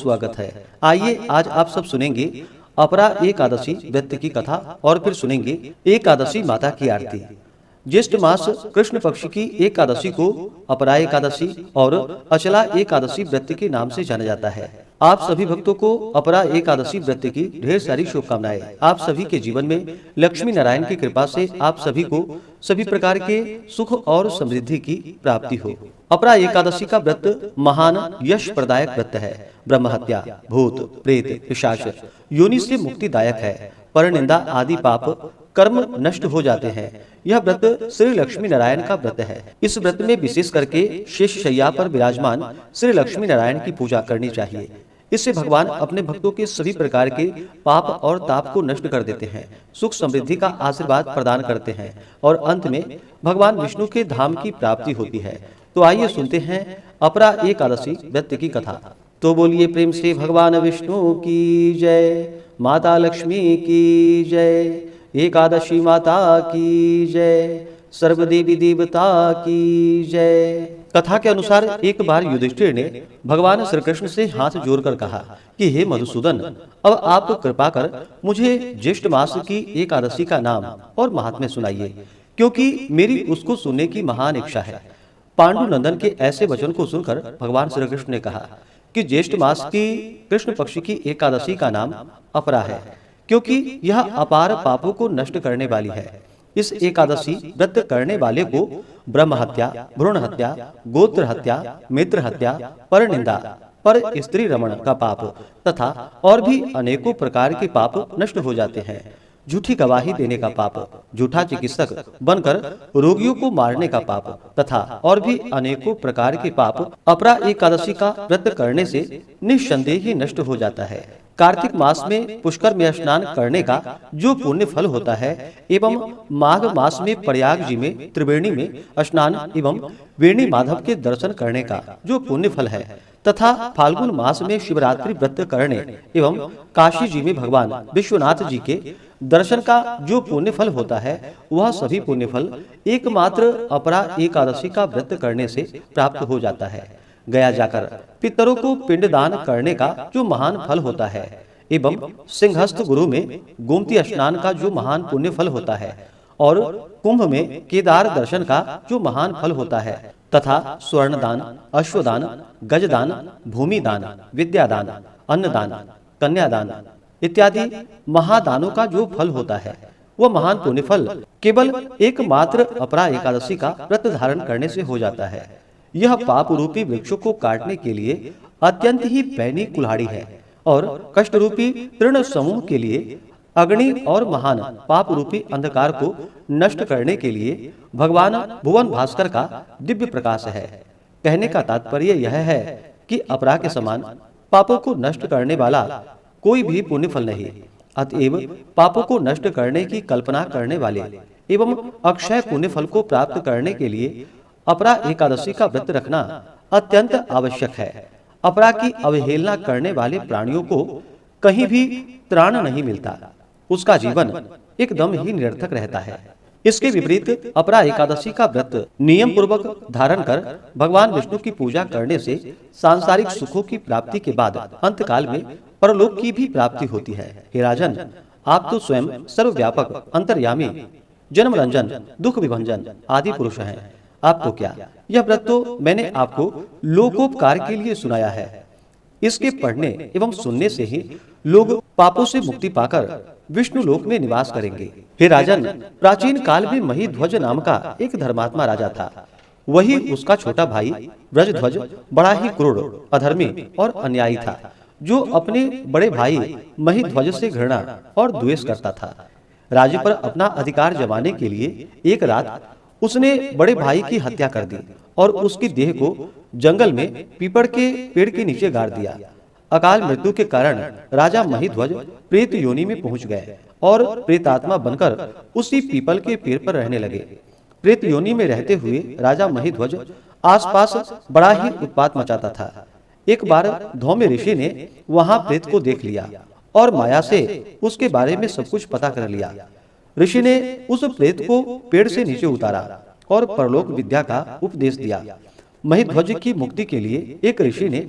स्वागत है। आइए आज आप सब सुनेंगे अपरा एकादशी व्रत की कथा और फिर सुनेंगे एकादशी माता की आरती। ज्येष्ठ मास कृष्ण पक्ष की एकादशी को अपरा एकादशी और अचला एकादशी व्रत के नाम से जाना जाता है। आप सभी भक्तों को अपरा एकादशी व्रत की ढेर सारी शुभकामनाएं। आप सभी के जीवन में लक्ष्मी नारायण की कृपा से आप सभी को सभी प्रकार के सुख और समृद्धि की प्राप्ति हो। अपरा एकादशी का व्रत महान यश प्रदायक व्रत है। ब्रह्म हत्या, भूत प्रेत पिशाच योनि से मुक्तिदायक है। परनिंदा आदि पाप कर्म नष्ट हो जाते हैं। यह व्रत श्री लक्ष्मी नारायण का व्रत है। इस व्रत में विशेष करके शेष शैया पर विराजमान श्री लक्ष्मी नारायण की पूजा करनी चाहिए। इससे भगवान अपने भक्तों के सभी प्रकार के पाप और ताप को नष्ट कर देते हैं, सुख समृद्धि का आशीर्वाद प्रदान करते हैं और अंत में भगवान विष्णु के धाम की प्राप्ति होती है। तो आइए सुनते हैं अपरा एकादशी व्रत की कथा। तो बोलिए प्रेम से भगवान विष्णु की जय, माता लक्ष्मी की जय, एकादशी माता की जय, सर्वदेवी देवता की जय। कथा के अनुसार एक बार युधिष्ठिर ने भगवान श्री कृष्ण से हाथ जोड़कर कहा कि हे मधुसूदन, अब आप कृपा कर मुझे ज्येष्ठ मास की एकादशी का नाम और महात्म्य सुनाइए, क्योंकि मेरी उसको सुनने की महान इच्छा है। पांडु नंदन के ऐसे वचन को सुनकर भगवान श्री कृष्ण ने कहा कि ज्येष्ठ मास की कृष्ण पक्ष की एकादशी का नाम अपरा है, क्योंकि यह अपार पापों को नष्ट करने वाली है। इस एकादशी व्रत करने वाले को ब्रह्म हत्या, भ्रूण हत्या, गोत्र हत्या, मित्र हत्या, पर निंदा, पर स्त्री रमण का पाप तथा और भी अनेकों प्रकार के पाप नष्ट हो जाते हैं। झूठी गवाही देने का पाप, झूठा चिकित्सक बनकर रोगियों को मारने का पाप तथा और भी अनेकों प्रकार के पाप अपरा एकादशी का व्रत करने से निस्संदेह ही नष्ट हो जाता है। कार्तिक मास में पुष्कर में स्नान करने का जो पुण्य फल होता है एवं माघ मास में प्रयाग जी में त्रिवेणी में स्नान एवं वेणी माधव के दर्शन करने का जो पुण्य फल है तथा फाल्गुन मास में शिवरात्रि व्रत करने एवं काशी जी में भगवान विश्वनाथ जी के दर्शन का जो पुण्य फल होता है, वह सभी पुण्य फल एकमात्र अपरा एकादशी का व्रत करने से प्राप्त हो जाता है। गया जाकर पितरों को पिंडदान करने का जो महान फल होता है एवं सिंहस्थ गुरु में गोमती स्नान का जो महान पुण्य फल होता है और कुंभ में केदार दर्शन का जो महान फल होता है तथा स्वर्णदान, अश्वदान, गजदान, भूमिदान, विद्यादान, अन्नदान, कन्यादान इत्यादि महादानों का जो फल होता है, वह महान पुण्य फल केवल एकमात्र अपरा एकादशी का व्रत धारण करने से हो जाता है। यह पाप रूपी वृक्षों को काटने के लिए अत्यंत ही पैनी कुल्हाड़ी है और कष्ट रूपी तृण समूह के लिए अग्नि और महान पाप रूपी अंधकार को नष्ट करने के लिए भगवान भुवन भास्कर का दिव्य प्रकाश है। कहने का तात्पर्य यह है कि अपरा के समान पापों को नष्ट करने वाला कोई भी पुण्य फल नहीं। अतएव पापों को नष्ट करने की कल्पना करने वाले एवं अक्षय पुण्य फल को प्राप्त करने के लिए अपरा एकादशी का व्रत रखना अत्यंत आवश्यक है। अपरा की अवहेलना करने वाले प्राणियों को कहीं भी त्राण नहीं मिलता, उसका जीवन एकदम ही निरर्थक रहता है। इसके विपरीत अपरा एकादशी का व्रत नियम पूर्वक धारण कर भगवान विष्णु की पूजा करने से सांसारिक सुखों की प्राप्ति के बाद अंतकाल में परलोक की भी प्राप्ति होती है। हे राजन, आप तो स्वयं सर्वव्यापक, अंतर्यामी, जन्म रंजन, दुख विभंजन आदि पुरुष हैं। आपको क्या, यह व्रत तो मैंने आपको लोकोपकार के लिए सुनाया है। इसके पढ़ने एवं सुनने से ही लोग पापों से मुक्ति पाकर विष्णु लोक में निवास करेंगे। हे राजन, प्राचीन काल में महीध्वज नाम का एक धर्मात्मा राजा था। वही उसका छोटा भाई व्रजध्वज बड़ा ही क्रूर, अधर्मी और अन्यायी था, जो अपने बड़े भाई महीध्वज से घृणा और द्वेष करता था। राज्य पर अपना अधिकार जमाने के लिए एक रात उसने बड़े भाई की हत्या कर दी और उसकी देह को जंगल में पीपड़ के पेड़ के नीचे गाड़ दिया। अकाल मृत्यु के कारण राजा महीध्वज प्रेत योनि में पहुंच गए और प्रेतात्मा बनकर उसी पीपल के पेड़ पर रहने लगे। प्रेत योनि में रहते हुए राजा महीध्वज आसपास बड़ा ही उत्पात मचाता था। एक बार धौम्य ऋषि ने वहां प्रेत को देख लिया और माया से उसके बारे में सब कुछ पता कर लिया। ऋषि ने उस प्रेत को पेड़ से नीचे उतारा और परलोक विद्या का उपदेश दिया। महीध्वज की मुक्ति के लिए एक ऋषि ने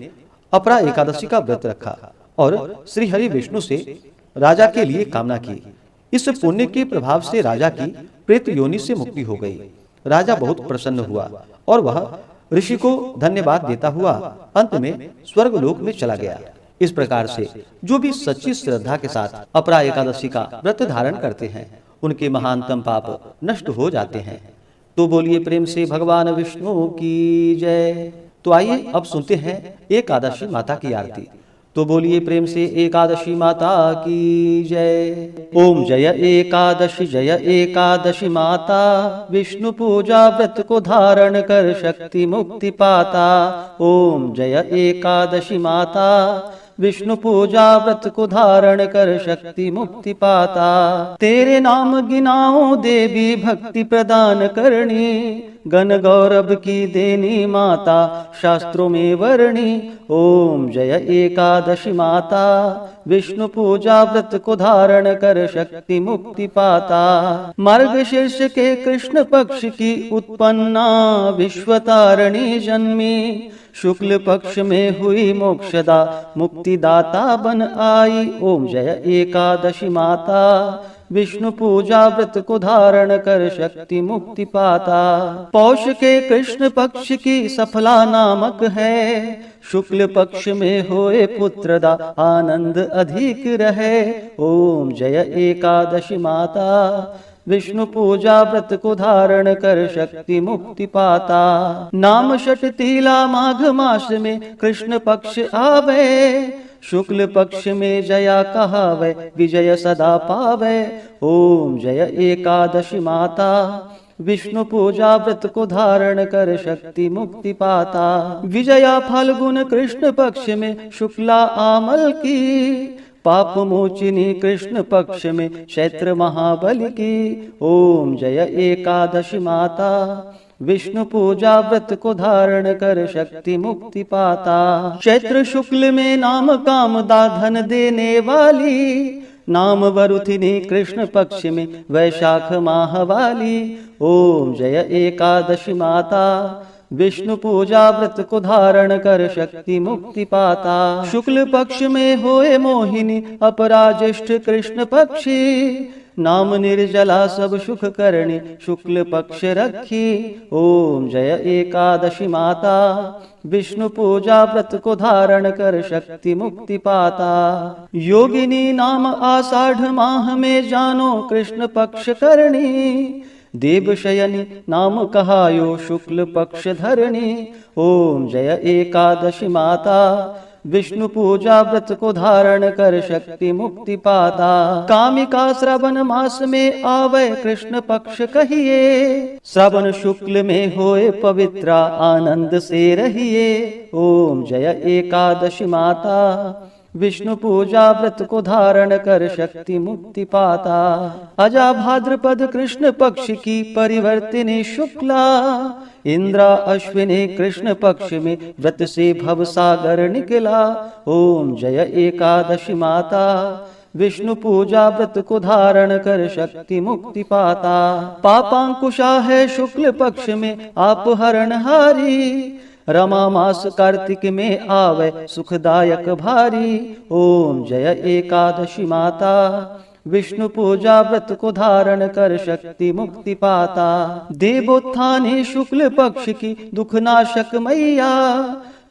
अपरा एकादशी का व्रत रखा और श्री हरि विष्णु से राजा के लिए कामना की। इस पुण्य के प्रभाव से राजा की प्रेत योनि से मुक्ति हो गई। राजा बहुत प्रसन्न हुआ और वह ऋषि को धन्यवाद देता हुआ अंत में स्वर्ग लोक में चला गया। इस प्रकार से जो भी सच्ची श्रद्धा के साथ अपरा एकादशी का व्रत धारण करते हैं उनके महानतम पाप नष्ट हो जाते हैं। तो बोलिए प्रेम से भगवान विष्णु की जय। तो आइए अब सुनते हैं एकादशी माता की आरती। तो बोलिए प्रेम से एकादशी माता की जय। ओम जय एकादशी माता, विष्णु पूजा व्रत को धारण कर शक्ति मुक्ति पाता। ओम जय एकादशी माता, विष्णु पूजा व्रत को धारण कर शक्ति मुक्ति पाता। तेरे नाम गिनाओ देवी भक्ति प्रदान करनी, गण गौरव की देनी माता शास्त्रों में वर्णी। ओम जय एकादशी माता, विष्णु पूजा व्रत को धारण कर शक्ति मुक्ति पाता। मार्गशीर्ष के कृष्ण पक्ष की उत्पन्ना विश्वतारिणी जन्मी, शुक्ल पक्ष में हुई मोक्षदा मुक्तिदाता बन आई। ओम जय एकादशी माता, विष्णु पूजा व्रत को धारण कर शक्ति मुक्ति पाता। पौष के कृष्ण पक्ष की सफला नामक है, शुक्ल पक्ष में होए पुत्रदा आनंद अधिक रहे। ओम जय एकादशी माता, विष्णु पूजा व्रत को धारण कर शक्ति मुक्ति पाता। नाम षट तीला माघ मास में कृष्ण पक्ष आवे, शुक्ल पक्ष में जया कहावे विजय सदा पावे। ओम जय एकादशी माता, विष्णु पूजा व्रत को धारण कर शक्ति मुक्ति पाता। विजया फाल्गुन कृष्ण पक्ष में शुक्ला आमल की, पाप मोचिनी कृष्ण पक्ष में चैत्र महाबल की। ओम जय एकादशी माता, विष्णु पूजा व्रत को धारण कर शक्ति मुक्ति पाता। चैत्र शुक्ल में नाम कामदा धन देने वाली, नाम वरुथिनी कृष्ण पक्ष में वैशाख माह वाली। ओम जय एकादशी माता, विष्णु पूजा व्रत को धारण कर शक्ति मुक्ति पाता। शुक्ल पक्ष में होए मोहिनी अपरा ज्येष्ठ कृष्ण पक्षी, नाम निर्जला सब सुख करणी शुक्ल पक्ष रखी। ओम जय एकादशी माता, विष्णु पूजा व्रत को धारण कर शक्ति मुक्ति पाता। योगिनी नाम आषाढ़ माह में जानो कृष्ण पक्ष करणी, देवशयनी नाम कहायो शुक्ल पक्ष धरणी। ओम जय एकादशी माता, विष्णु पूजा व्रत को धारण कर शक्ति मुक्ति पाता। कामिका श्रावण मास में आवे कृष्ण पक्ष कहिए, श्रावण शुक्ल में होए पवित्र आनंद से रहिए। ओम जय एकादशी माता, विष्णु पूजा व्रत को धारण कर शक्ति मुक्ति पाता। अजा भाद्रपद कृष्ण पक्ष की परिवर्तिनी शुक्ला, इंद्रा अश्विनी कृष्ण पक्ष में व्रत से भव सागर निकला। ओम जय एकादशी माता, विष्णु पूजा व्रत को धारण कर शक्ति मुक्ति पाता। पापांकुशा है शुक्ल पक्ष में आप हरणहारी, रमा मास कार्तिक में आवे सुखदायक भारी। ओम जय एकादशी माता, विष्णु पूजा व्रत को धारण कर शक्ति मुक्ति पाता। देवोत्थानी शुक्ल पक्ष की दुखनाशक मैया,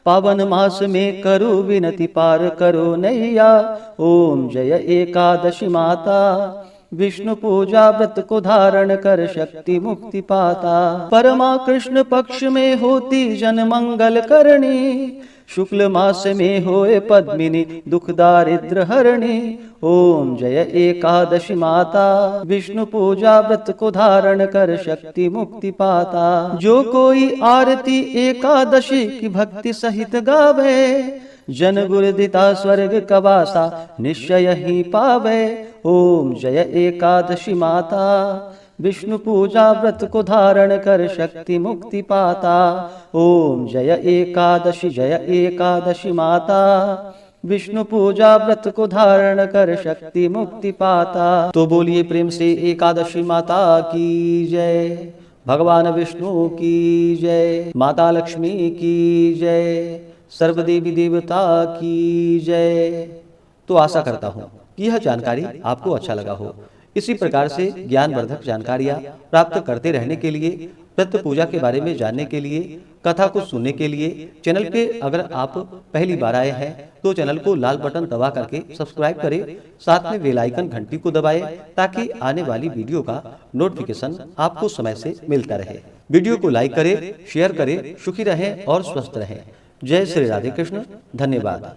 पावन मास में करो विनति पार करो नैया। ओम जय एकादशी माता, विष्णु पूजा व्रत को धारण कर शक्ति मुक्ति पाता। परमा कृष्ण पक्ष में होती जन मंगल करणी, शुक्ल मास में होए पद्मिनी दुख दारिद्र हरणी। ओम जय एकादशी माता, विष्णु पूजा व्रत को धारण कर शक्ति मुक्ति पाता। जो कोई आरती एकादशी की भक्ति सहित गावे, जन गुरुदिता स्वर्ग कवासा निश्चय ही पावे। ओम जय एकादशी माता, विष्णु पूजा व्रत को धारण कर शक्ति मुक्ति पाता। ओम जय एकादशी माता, विष्णु पूजा व्रत को धारण कर शक्ति मुक्ति पाता। तो बोलिए प्रेम से एकादशी माता की जय, भगवान विष्णु की जय, माता लक्ष्मी की जय, सर्वदेवी देवता की जय। तो आशा करता हूँ कि यह जानकारी आपको अच्छा लगा हो। इसी प्रकार से ज्ञानवर्धक जानकारियाँ प्राप्त करते रहने के लिए, व्रत पूजा के बारे में जानने के लिए, कथा को सुनने के लिए चैनल पे अगर आप पहली बार आए हैं तो चैनल को लाल बटन दबा करके सब्सक्राइब करें, साथ में बेल आइकन घंटी को दबाएं ताकि आने वाली वीडियो का नोटिफिकेशन आपको समय से मिलता रहे। वीडियो को लाइक करें, शेयर करें, सुखी रहें और स्वस्थ रहें। जय श्री राधे कृष्ण। धन्यवाद।